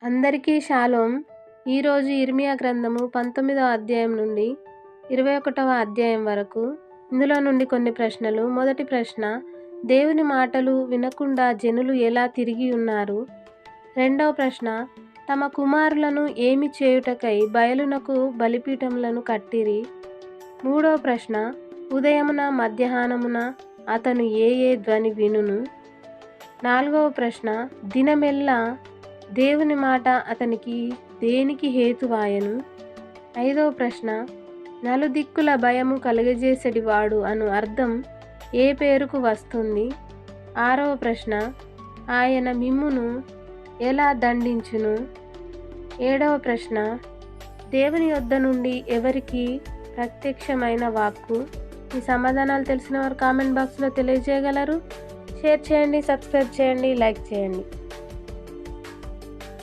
అందరికీ షాలోం. ఈరోజు ఇర్మియా గ్రంథము 19వ అధ్యాయం నుండి 21వ అధ్యాయం వరకు. ఇందులో నుండి కొన్ని ప్రశ్నలు. మొదటి ప్రశ్న, దేవుని మాటలు వినకుండా జనులు ఎలా తిరిగి ఉన్నారు? రెండవ ప్రశ్న, తమ కుమారులను ఏమి చేయుటకై బయలునకు బలిపీఠములను కట్టిరి? మూడవ ప్రశ్న, ఉదయమున మధ్యాహ్నమున అతను ఏ ధ్వని వినును? నాలుగవ ప్రశ్న, దినమెల్లా దేవుని మాట అతనికి దేనికి హేతువాయను? ఐదవ ప్రశ్న, నలుదిక్కుల భయము కలుగజేసేటివాడు అను అర్థం ఏ పేరుకు వస్తుంది? ఆరవ ప్రశ్న, ఆయన మిమ్మును ఎలా దండించును? ఏడవ ప్రశ్న, దేవుని యొద్ద నుండి ఎవరికి ప్రత్యక్షమైన వాక్కు? ఈ సమాధానాలు తెలిసిన వారు కామెంట్ బాక్స్లో తెలియజేయగలరు. షేర్ చేయండి, సబ్స్క్రైబ్ చేయండి, లైక్ చేయండి.